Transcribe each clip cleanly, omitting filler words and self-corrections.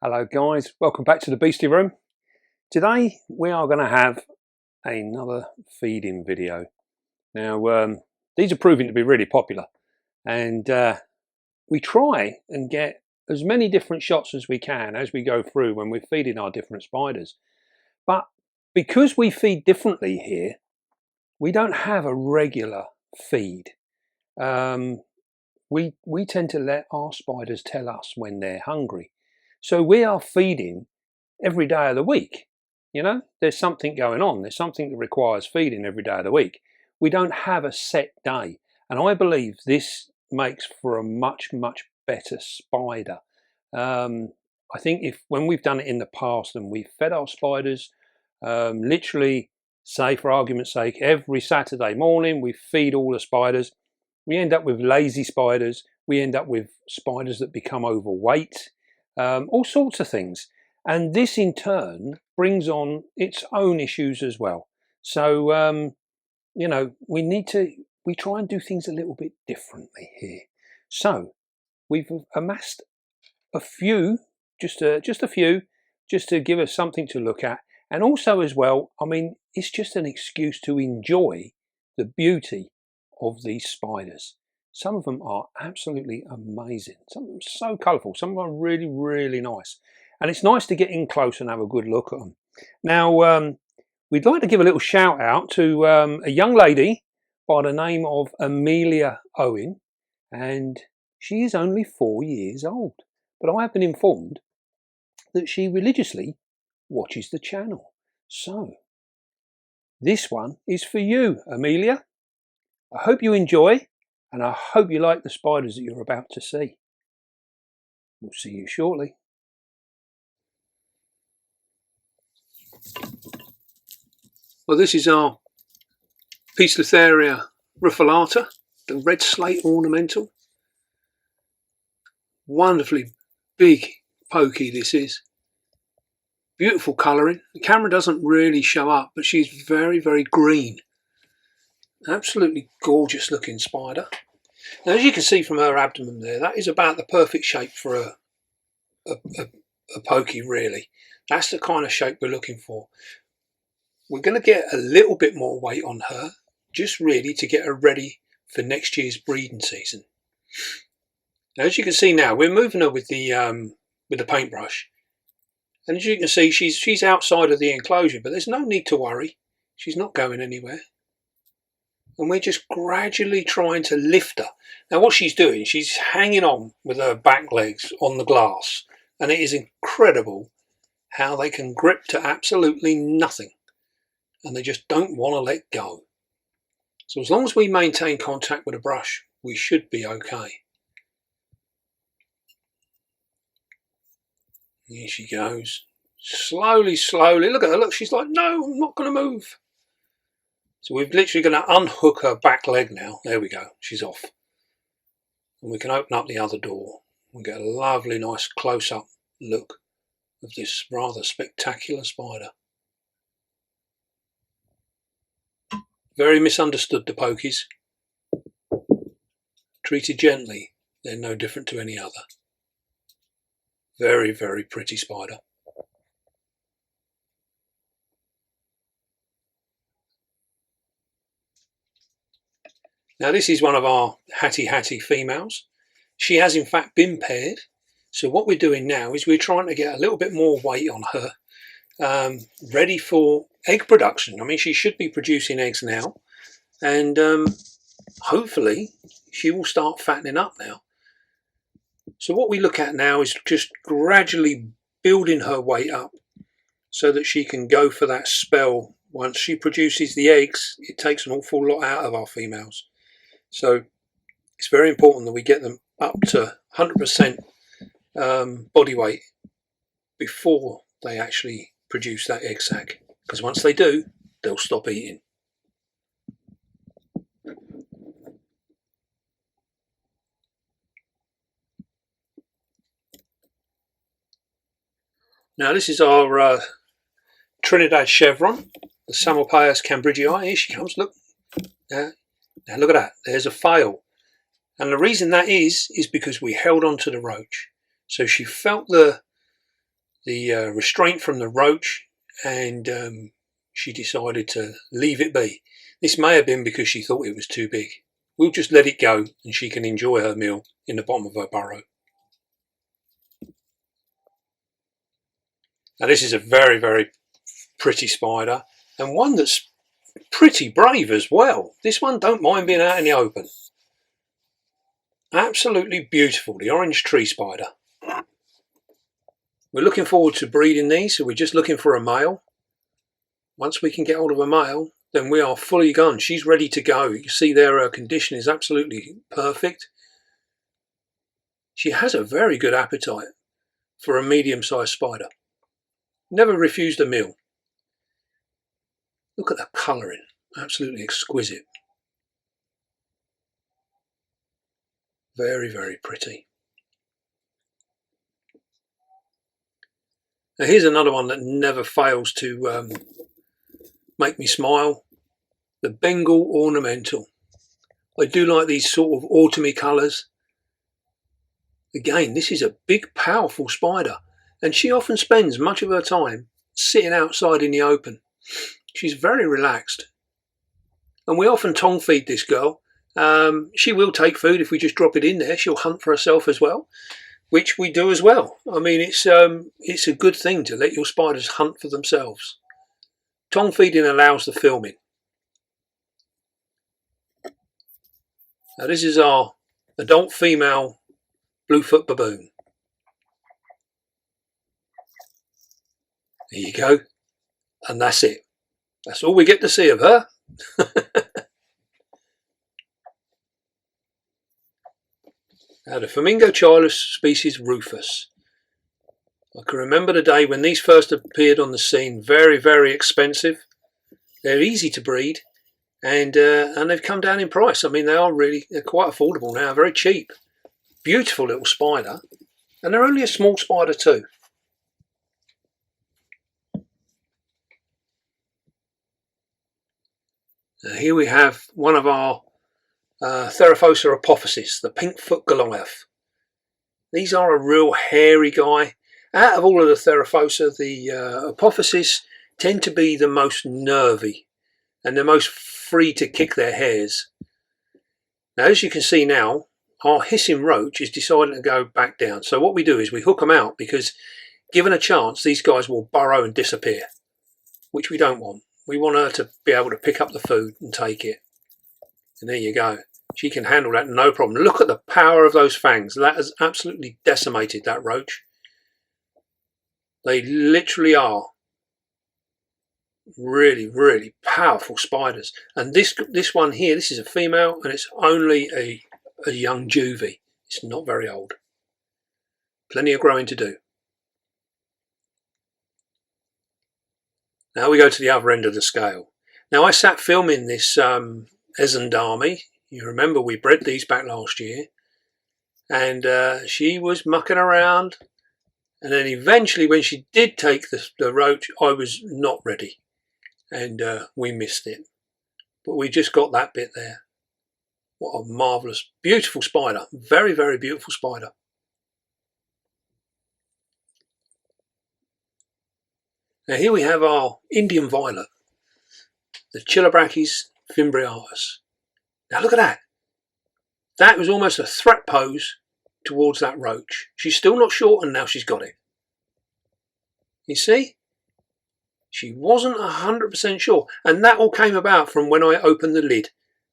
Hello guys, welcome back to the Beastie Room. Today we are going to have another feeding video. Now these are proving to be really popular, and we try and get as many different shots as we can as we go through when we're feeding our different spiders. But because we feed differently here, we don't have a regular feed. We tend to let our spiders tell us when they're hungry. So we are feeding every day of the week. You know, there's something going on. There's something that requires feeding every day of the week. We don't have a set day. And I believe this makes for a much, much better spider. I think when we've done it in the past and we've fed our spiders, literally, say for argument's sake, every Saturday morning we feed all the spiders, we end up with lazy spiders. We end up with spiders that become overweight. All sorts of things, and this in turn brings on its own issues as well. So you know, we try and do things a little bit differently here. So we've amassed a few, just a few, just to give us something to look at, and also as well, I mean, it's just an excuse to enjoy the beauty of these spiders. Some of them are absolutely amazing. Some of them are so colourful. Some of them are really, really nice. And it's nice to get in close and have a good look at them. Now, we'd like to give a little shout out to a young lady by the name of Amelia Owen. And she is only 4 years old. But I have been informed that she religiously watches the channel. So, this one is for you, Amelia. I hope you enjoy. And I hope you like the spiders that you're about to see. We'll see you shortly. Well, this is our Poecilotheria rufulata, the red slate ornamental. Wonderfully big pokey this is. Beautiful colouring. The camera doesn't really show up, but she's very, very green. Absolutely gorgeous looking spider. Now, as you can see from her abdomen there, that is about the perfect shape for a pokey, really. That's the kind of shape we're looking for. We're going to get a little bit more weight on her, just really to get her ready for next year's breeding season. Now, as you can see now, we're moving her with the paintbrush. And as you can see, she's outside of the enclosure, but there's no need to worry. She's not going anywhere. And we're just gradually trying to lift her. Now what she's doing, she's hanging on with her back legs on the glass. And it is incredible how they can grip to absolutely nothing. And they just don't want to let go. So as long as we maintain contact with the brush, we should be okay. Here she goes. Slowly, slowly. Look at her. Look, she's like, no, I'm not going to move. So we're literally going to unhook her back leg now. There we go. She's off. And we can open up the other door and get a lovely, nice close-up look of this rather spectacular spider. Very misunderstood, the pokies. Treated gently, they're no different to any other. Very, very pretty spider. Now this is one of our hatty females. She has in fact been paired. So what we're doing now is we're trying to get a little bit more weight on her, ready for egg production. I mean, she should be producing eggs now, and hopefully she will start fattening up now. So what we look at now is just gradually building her weight up so that she can go for that spell. Once she produces the eggs, it takes an awful lot out of our females. So it's very important that we get them up to 100% body weight before they actually produce that egg sac. Because once they do, they'll stop eating. Now this is our Trinidad chevron, the Samopaeus cambridgei. Here she comes, look. Now look at that, there's a fail. And the reason that is because we held on to the roach. So she felt the the restraint from the roach, and she decided to leave it be. This may have been because she thought it was too big. We'll just let it go and she can enjoy her meal in the bottom of her burrow. Now this is a very, very pretty spider, and one that's pretty brave as well. This one don't mind being out in the open. Absolutely beautiful, the orange tree spider. We're looking forward to breeding these, so we're just looking for a male. Once we can get hold of a male, then we are fully gone. She's ready to go. You can see there her condition is absolutely perfect. She has a very good appetite for a medium-sized spider. Never refused a meal. Look at that colouring, absolutely exquisite. Very, very pretty. Now here's another one that never fails to make me smile. The Bengal ornamental. I do like these sort of autumny colours. Again, this is a big, powerful spider, and she often spends much of her time sitting outside in the open. She's very relaxed, and we often tongue feed this girl. She will take food if we just drop it in there. She'll hunt for herself as well, which we do as well. I mean, it's a good thing to let your spiders hunt for themselves. Tongue feeding allows the filming. Now this is our adult female bluefoot baboon. There you go. And that's it. That's all we get to see of her. Now the Flamingo Chilus species Rufus. I can remember the day when these first appeared on the scene. Very, very expensive. They're easy to breed. And they've come down in price. I mean, they're quite affordable now, very cheap. Beautiful little spider, and they're only a small spider too. Now here we have one of our Theraphosa apophysis, the pink-foot Goliath. These are a real hairy guy. Out of all of the Theraphosa, the apophysis tend to be the most nervy and the most free to kick their hairs. Now, as you can see now, our hissing roach is deciding to go back down. So what we do is we hook them out, because given a chance, these guys will burrow and disappear, which we don't want. We want her to be able to pick up the food and take it. And there you go. She can handle that no problem. Look at the power of those fangs. That has absolutely decimated that roach. They literally are really, really powerful spiders. And this one here, this is a female, and it's only a young juvie. It's not very old. Plenty of growing to do. Now we go to the other end of the scale. Now I sat filming this Ezendami. You remember we bred these back last year, and she was mucking around, and then eventually when she did take the roach, I was not ready, and we missed it. But we just got that bit there. What a marvellous, beautiful spider. Very, very beautiful spider. Now here we have our Indian violet, the Chilobrachys fimbriatus. Now look at that. That was almost a threat pose towards that roach. She's still not short, and now she's got it. You see? She wasn't 100% sure, and that all came about from when I opened the lid.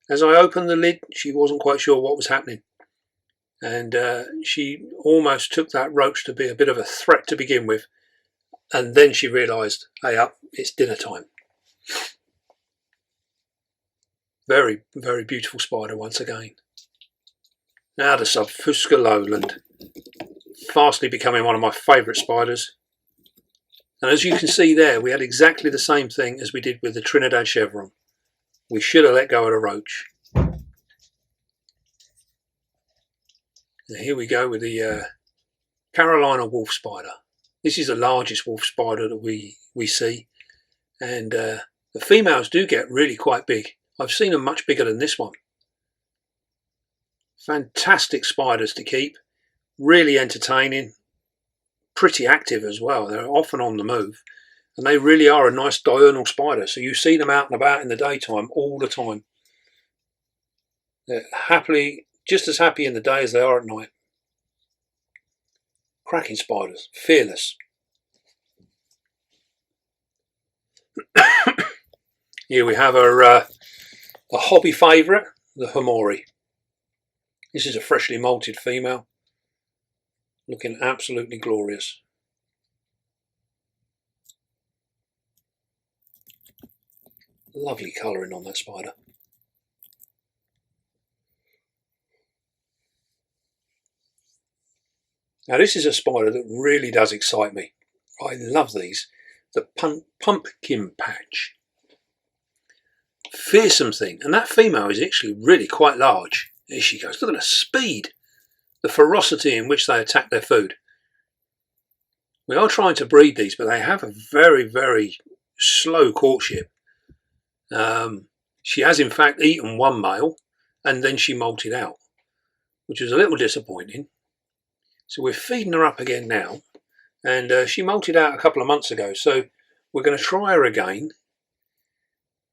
As I opened the lid, she wasn't quite sure what was happening, and she almost took that roach to be a bit of a threat to begin with, and then she realised, hey up, it's dinner time. Very, very beautiful spider once again. Now the Subfusca lowland, fastly becoming one of my favourite spiders. And as you can see there, we had exactly the same thing as we did with the Trinidad chevron. We should have let go of the roach. And here we go with the Carolina wolf spider. This is the largest wolf spider that we see, and the females do get really quite big. I've seen them much bigger than this one. Fantastic spiders to keep, really entertaining, pretty active as well. They're often on the move, and they really are a nice diurnal spider. So you see them out and about in the daytime all the time. They're just as happy in the day as they are at night. Cracking spiders, fearless. Here we have a hobby favourite, the Hamori. This is a freshly molted female, looking absolutely glorious. Lovely colouring on that spider. Now this is a spider that really does excite me. I love these. The pumpkin patch. Fearsome thing. And that female is actually really quite large. Here she goes. Look at the speed. The ferocity in which they attack their food. We are trying to breed these, but they have a very, very slow courtship. She has in fact eaten one male and then she molted out, which was a little disappointing. So we're feeding her up again now, and she molted out a couple of months ago, so we're going to try her again,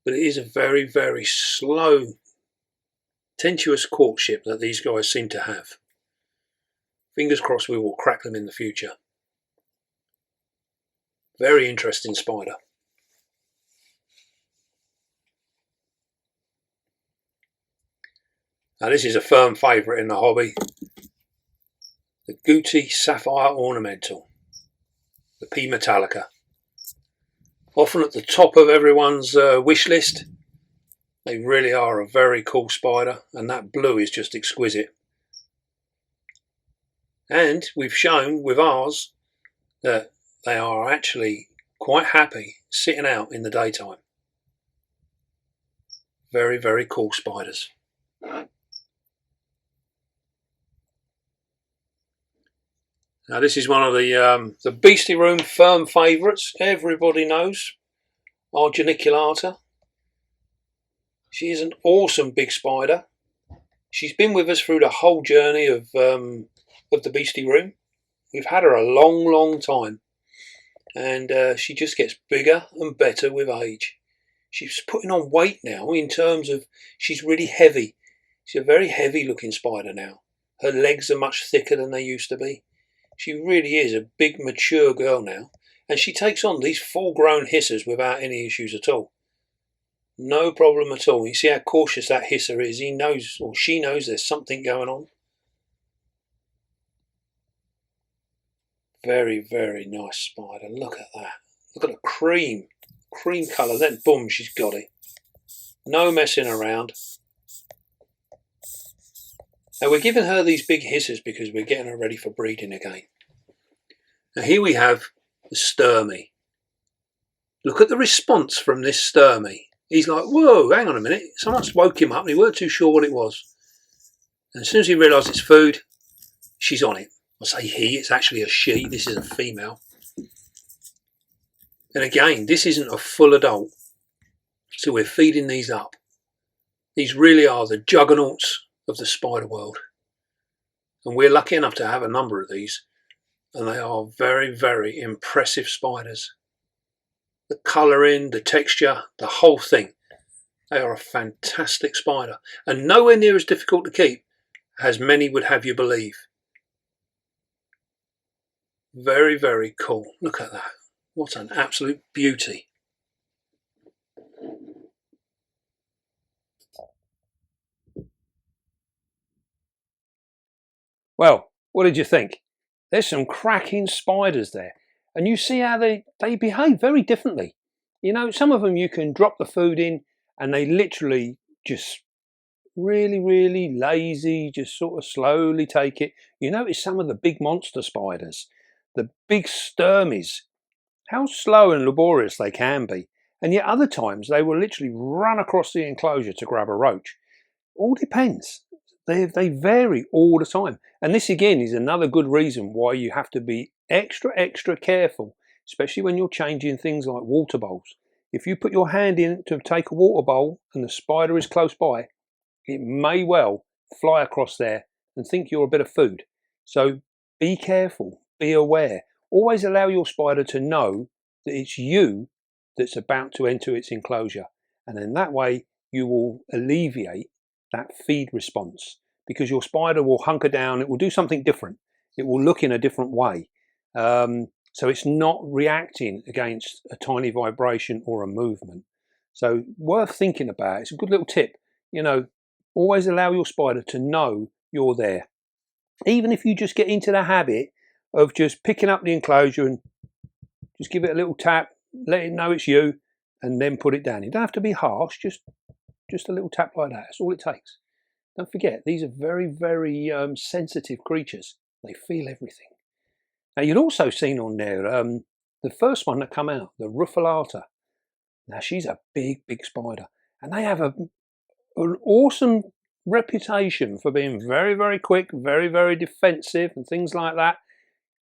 but it is a very, very slow, tenuous courtship that these guys seem to have. Fingers crossed we will crack them in the future. Very interesting spider. Now this is a firm favourite in the hobby. The Gouty Sapphire Ornamental. The P Metallica. Often at the top of everyone's wish list. They really are a very cool spider, and that blue is just exquisite. And we've shown with ours that they are actually quite happy sitting out in the daytime. Very, very cool spiders. Now this is one of the Beastie Room firm favourites. Everybody knows our geniculata. She is an awesome big spider. She's been with us through the whole journey of the Beastie Room. We've had her a long, long time, and she just gets bigger and better with age. She's putting on weight now in terms of she's really heavy. She's a very heavy looking spider now. Her legs are much thicker than they used to be. She really is a big mature girl now, and she takes on these full-grown hissers without any issues at all. No problem at all. You see how cautious that hisser is. He knows, or she knows, there's something going on. Very, very nice spider. Look at that. Look at the cream colour. Then boom, she's got it. No messing around. Now we're giving her these big hissers because we're getting her ready for breeding again. Now here we have the Sturmy. Look at the response from this Sturmy. He's like, whoa, hang on a minute. Someone's woke him up and he weren't too sure what it was. And as soon as he realised it's food, she's on it. I say he, it's actually a she. This is a female. And again, this isn't a full adult. So we're feeding these up. These really are the juggernauts of the spider world. And we're lucky enough to have a number of these. And they are very, very impressive spiders. The colouring, the texture, the whole thing. They are a fantastic spider. And nowhere near as difficult to keep as many would have you believe. Very, very cool. Look at that. What an absolute beauty. Well, what did you think? There's some cracking spiders there. And you see how they behave very differently. You know, some of them you can drop the food in and they literally just really, really lazy, just sort of slowly take it. You notice some of the big monster spiders, the big Sturmies, how slow and laborious they can be. And yet other times they will literally run across the enclosure to grab a roach. All depends. They vary all the time. And this again is another good reason why you have to be extra careful, especially when you're changing things like water bowls. If you put your hand in to take a water bowl and the spider is close by, it may well fly across there and think you're a bit of food. So be careful, be aware. always allow your spider to know that it's you that's about to enter its enclosure. And in that way, you will alleviate that feed response, because your spider will hunker down. It will do something different. It will look in a different way. So it's not reacting against a tiny vibration or a movement. So worth thinking about. It's a good little tip. Always allow your spider to know you're there. Even if you just get into the habit of just picking up the enclosure and just give it a little tap, let it know it's you, and then put it down. You don't have to be harsh, just a little tap like that. That's all it takes. Don't forget, these are very, very sensitive creatures. They feel everything. Now, you'd also seen on there the first one that come out, the Ruffalata. Now, she's a big, big spider. And they have an awesome reputation for being very, very quick, very, very defensive and things like that.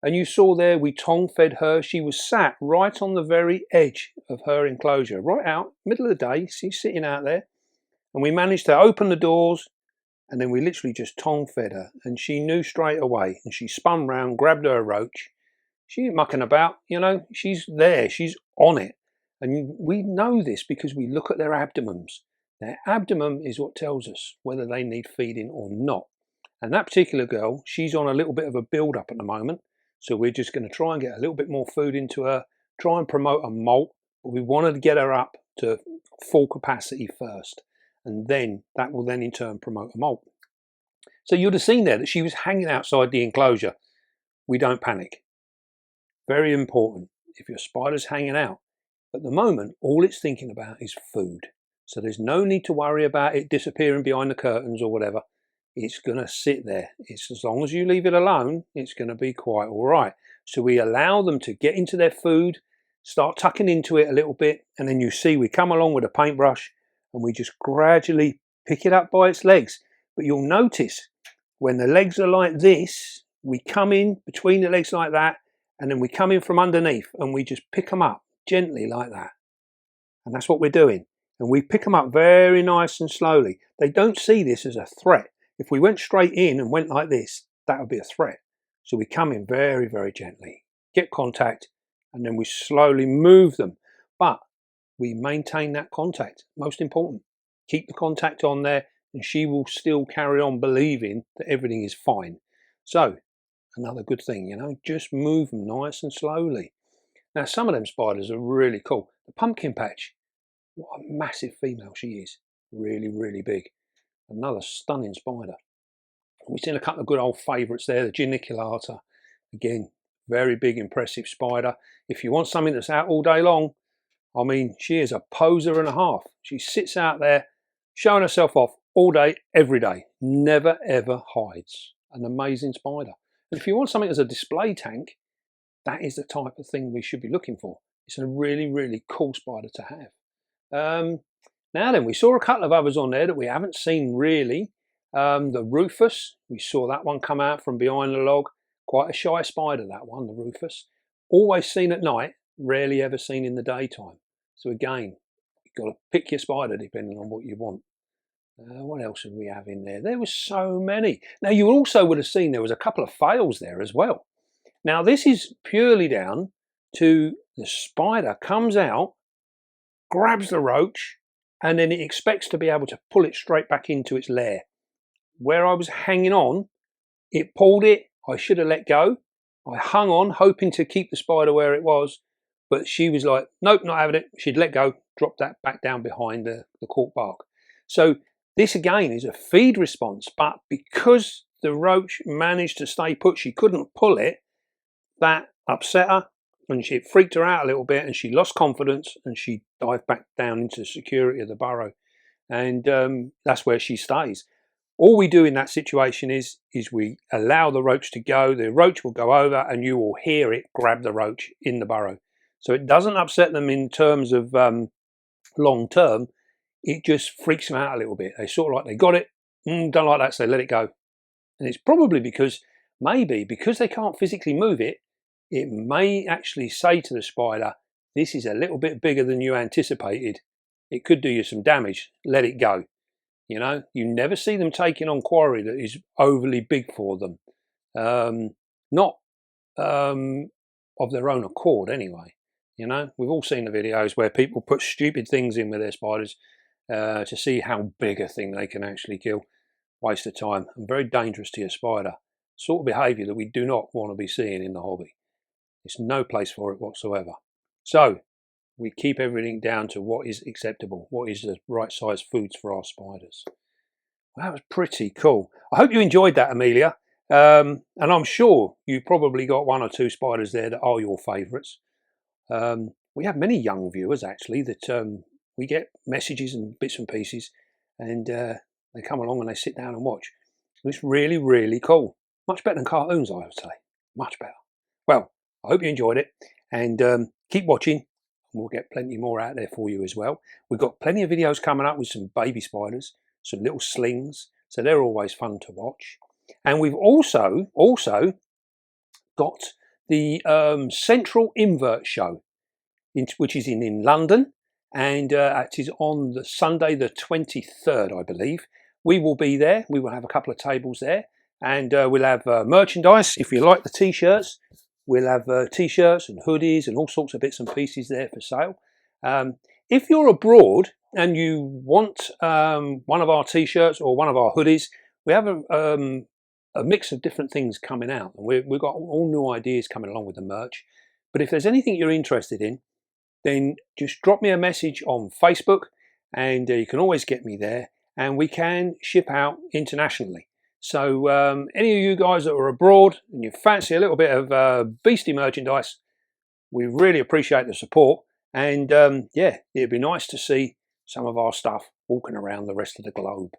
And you saw there, we tongue-fed her. She was sat right on the very edge of her enclosure, right out, middle of the day. She's sitting out there. And we managed to open the doors, and then we literally just tongue-fed her. And she knew straight away. And she spun round, grabbed her roach. She ain't mucking about, she's there, she's on it. And we know this because we look at their abdomens. Their abdomen is what tells us whether they need feeding or not. And that particular girl, she's on a little bit of a build-up at the moment. So we're just going to try and get a little bit more food into her, try and promote a molt. But we wanted to get her up to full capacity first. And then that will then in turn promote a molt. So you'd have seen there that she was hanging outside the enclosure. We don't panic. Very important. If your spider's hanging out, at the moment, all it's thinking about is food. So there's no need to worry about it disappearing behind the curtains or whatever. It's going to sit there. It's as long as you leave it alone, it's going to be quite all right. So we allow them to get into their food, start tucking into it a little bit, and then you see we come along with a paintbrush and we just gradually pick it up by its legs. But you'll notice when the legs are like this, we come in between the legs like that, and then we come in from underneath and we just pick them up gently like that. And that's what we're doing. And we pick them up very nice and slowly. They don't see this as a threat. If we went straight in and went like this, that would be a threat. So we come in very, very gently, get contact, and then we slowly move them. But we maintain that contact. Most important. Keep the contact on there, and she will still carry on believing that everything is fine. So another good thing, just move them nice and slowly. Now, some of them spiders are really cool. The pumpkin patch, what a massive female she is. Really, really big. Another stunning spider. We've seen a couple of good old favourites there, the geniculata. Again, very big, impressive spider. If you want something that's out all day long, I mean, she is a poser and a half. She sits out there showing herself off all day, every day. Never, ever hides. An amazing spider. And if you want something as a display tank, that is the type of thing we should be looking for. It's a really, really cool spider to have. Now then, we saw a couple of others on there that we haven't seen really. The Rufus, we saw that one come out from behind the log. Quite a shy spider, that one, the Rufus. Always seen at night, rarely ever seen in the daytime. So again, you've got to pick your spider depending on what you want. What else did we have in there? There were so many. Now, you also would have seen there was a couple of fails there as well. Now, this is purely down to the spider comes out, grabs the roach, and then it expects to be able to pull it straight back into its lair. Where I was hanging on, it pulled it. I should have let go. I hung on, hoping to keep the spider where it was, but she was like, nope, not having it. She'd let go, dropped that back down behind the cork bark. So this again is a feed response, but because the roach managed to stay put, she couldn't pull it, that upset her, and it freaked her out a little bit, and she lost confidence, and she dived back down into the security of the burrow. And that's where she stays. All we do in that situation is we allow the roach to go. The roach will go over, and you will hear it grab the roach in the burrow. So it doesn't upset them in terms of long term. It just freaks them out a little bit. They sort of like, they got it, don't like that, so they let it go. And it's probably because they can't physically move it, it may actually say to the spider, this is a little bit bigger than you anticipated. It could do you some damage. Let it go. You never see them taking on quarry that is overly big for them. Not of their own accord anyway. You know, we've all seen the videos where people put stupid things in with their spiders to see how big a thing they can actually kill. Waste of time and very dangerous to your spider. Sort of behaviour that we do not want to be seeing in the hobby. There's no place for it whatsoever. So we keep everything down to what is acceptable, what is the right size foods for our spiders. Well, that was pretty cool. I hope you enjoyed that, Amelia. And I'm sure you probably got one or two spiders there that are your favourites. We have many young viewers actually that we get messages and bits and pieces, and they come along and they sit down and watch. It's really, really cool. Much better than cartoons, I would say. Much better. Well, I hope you enjoyed it, and keep watching. We'll get plenty more out there for you as well. We've got plenty of videos coming up with some baby spiders, some little slings, so they're always fun to watch. And we've also got the Central Invert Show, which is in London, and it is on the Sunday the 23rd, I believe. We will be there. We will have a couple of tables there, and we'll have merchandise. If you like the t-shirts, we'll have t-shirts and hoodies and all sorts of bits and pieces there for sale. If you're abroad and you want one of our t-shirts or one of our hoodies, we have a mix of different things coming out, and we've got all new ideas coming along with the merch. But if there's anything you're interested in, then just drop me a message on Facebook, and you can always get me there, and we can ship out internationally. So any of you guys that are abroad and you fancy a little bit of beastie merchandise, we really appreciate the support. And yeah, it'd be nice to see some of our stuff walking around the rest of the globe.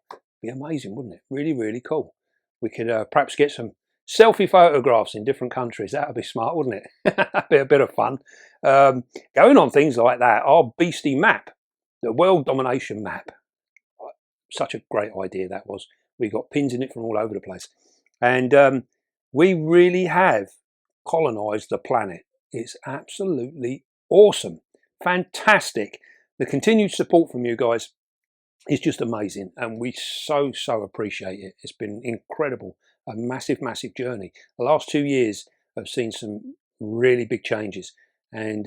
Be amazing, wouldn't it? Really, really cool. We could perhaps get some selfie photographs in different countries. That would be smart, wouldn't it? That'd be a bit of fun. Going on things like that, our beastie map, the world domination map. Such a great idea that was. We got pins in it from all over the place. And we really have colonised the planet. It's absolutely awesome. Fantastic. The continued support from you guys is just amazing, and we so appreciate it. It's been incredible. A massive journey. The last 2 years have seen some really big changes, and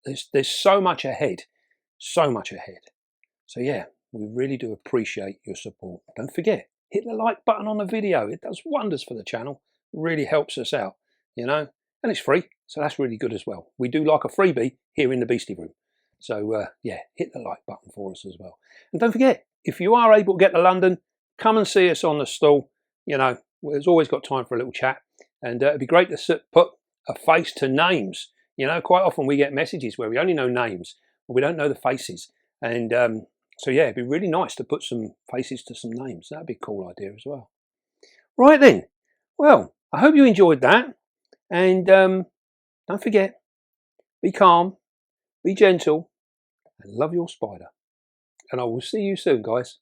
there's so much ahead. So yeah, we really do appreciate your support. Don't forget, hit the like button on the video. It does wonders for the channel. Really helps us out, you know, and it's free, so that's really good as well. We do like a freebie here in the Beastie Room. So yeah, hit the like button for us as well. And don't forget, if you are able to get to London, come and see us on the stall. You know, there's always got time for a little chat, and it'd be great to put a face to names. You know, quite often we get messages where we only know names, but we don't know the faces. And so yeah, it'd be really nice to put some faces to some names. That'd be a cool idea as well. Right then, well, I hope you enjoyed that, and don't forget, be calm, be gentle, and love your spider. And I will see you soon, guys.